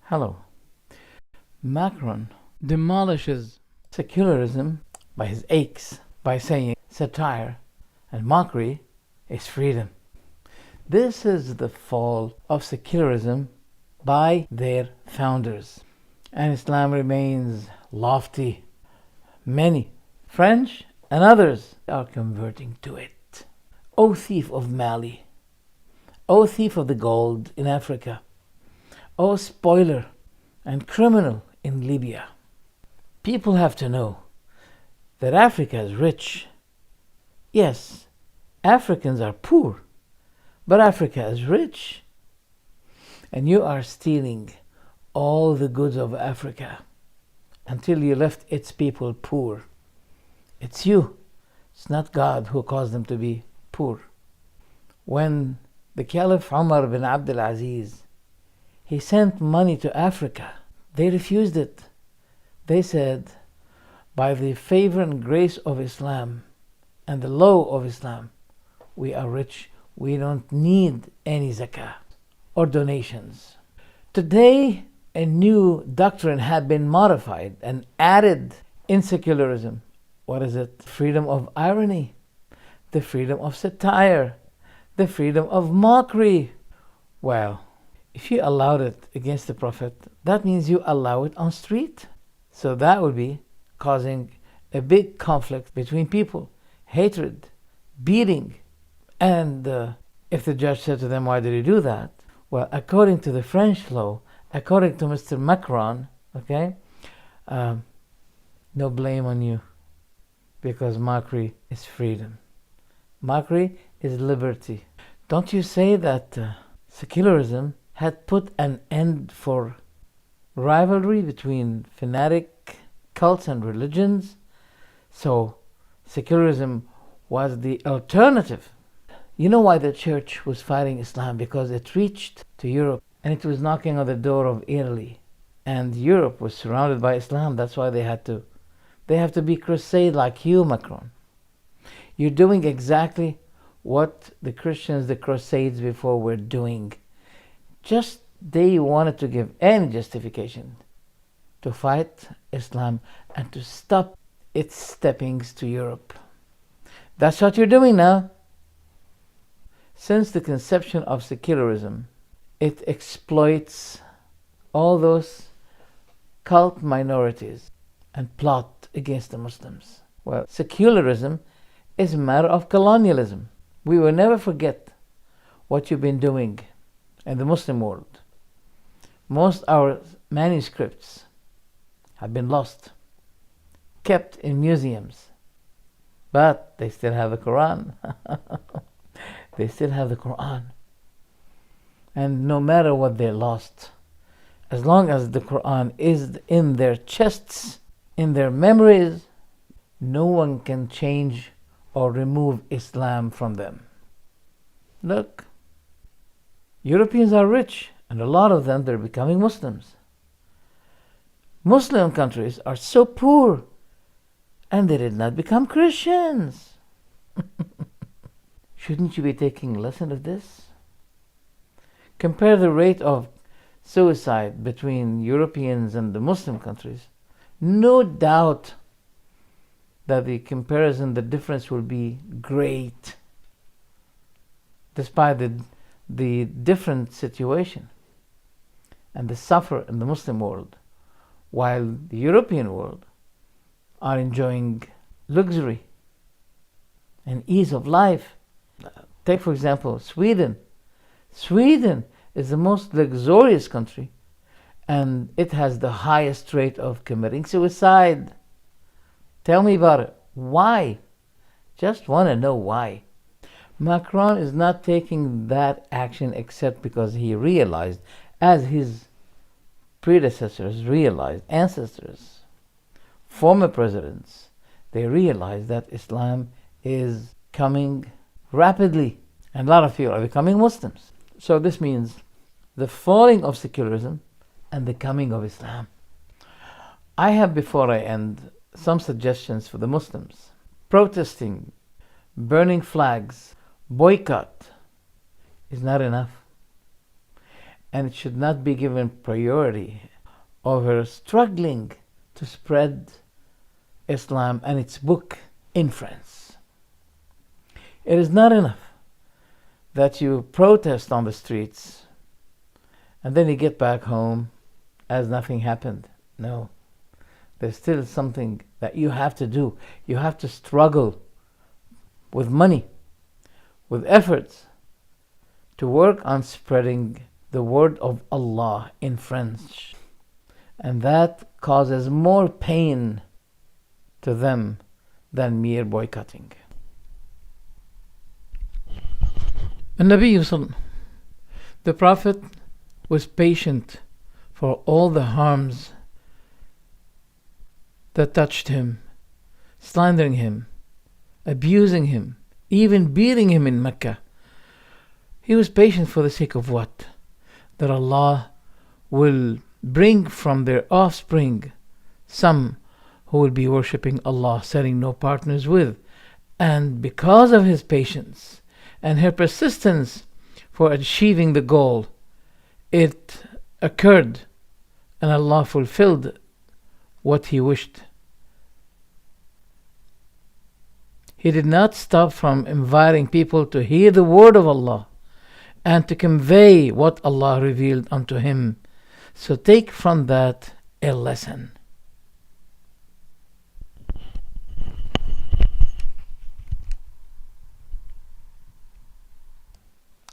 Hello. Macron demolishes secularism by his aches, by saying satire and mockery is freedom. This is the fall of secularism by their founders. And Islam remains lofty. Many, French and others, are converting to it. O thief of Mali, O thief of the gold in Africa, O spoiler and criminal in Libya. People have to know that Africa is rich. Yes, Africans are poor, but Africa is rich. And you are stealing all the goods of Africa until you left its people poor. It's you. It's not God who caused them to be poor. When the Caliph Umar bin Abdul Aziz, he sent money to Africa, they refused it. They said, by the favor and grace of Islam and the law of Islam, we are rich. We don't need any zakah or donations. Today, a new doctrine had been modified and added in secularism. What is it? Freedom of irony, the freedom of satire, the freedom of mockery. Well, if you allowed it against the Prophet, that means you allow it on street. So that would be causing a big conflict between people, hatred, beating. And if the judge said to them, why did you do that? Well, according to the French law, according to Mr. Macron, okay, no blame on you, because mockery is freedom. Mockery is liberty. Don't you say that secularism had put an end for rivalry between fanatic cults and religions? So secularism was the alternative. You know why the church was fighting Islam? Because it reached to Europe and it was knocking on the door of Italy. And Europe was surrounded by Islam. That's why they have to be crusade like you, Macron. You're doing exactly what the Christians, the crusades before, were doing. Just they wanted to give any justification to fight Islam and to stop its steppings to Europe. That's what you're doing now. Since the conception of secularism, it exploits all those cult minorities and plot against the Muslims. Well, secularism is a matter of colonialism. We will never forget what you've been doing in the Muslim world. Most of our manuscripts have been lost, kept in museums, but they still have the Quran. They still have the Quran. And no matter what they lost, as long as the Quran is in their chests, in their memories, no one can change or remove Islam from them. Look, Europeans are rich, and a lot of them, they're becoming Muslims. Muslim countries are so poor, and they did not become Christians. Shouldn't you be taking a lesson of this? Compare the rate of suicide between Europeans and the Muslim countries. No doubt that the comparison, the difference will be great, despite the different situation and the suffer in the Muslim world, while the European world are enjoying luxury and ease of life. Take, for example, Sweden. Sweden is the most luxurious country, and it has the highest rate of committing suicide. Tell me about it. Why? Just want to know why. Macron is not taking that action except because he realized, as his predecessors realized, ancestors, former presidents, they realized that Islam is coming rapidly, and a lot of people are becoming Muslims. So this means the falling of secularism and the coming of Islam. I have, before I end, some suggestions for the Muslims. Protesting, burning flags, boycott is not enough. and it should not be given priority over struggling to spread Islam and its book in France. It is not enough that you protest on the streets and then you get back home as nothing happened. No. There's still something that you have to do. You have to struggle with money, with efforts, to work on spreading the word of Allah in French. And that causes more pain to them than mere boycotting. The Prophet was patient for all the harms that touched him, slandering him, abusing him, even beating him in Mecca. He was patient for the sake of what? That Allah will bring from their offspring some who will be worshipping Allah, setting no partners with. And because of his patience and her persistence for achieving the goal, it occurred and Allah fulfilled what he wished. He did not stop from inviting people to hear the word of Allah and to convey what Allah revealed unto him. So take from that a lesson.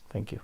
Thank you.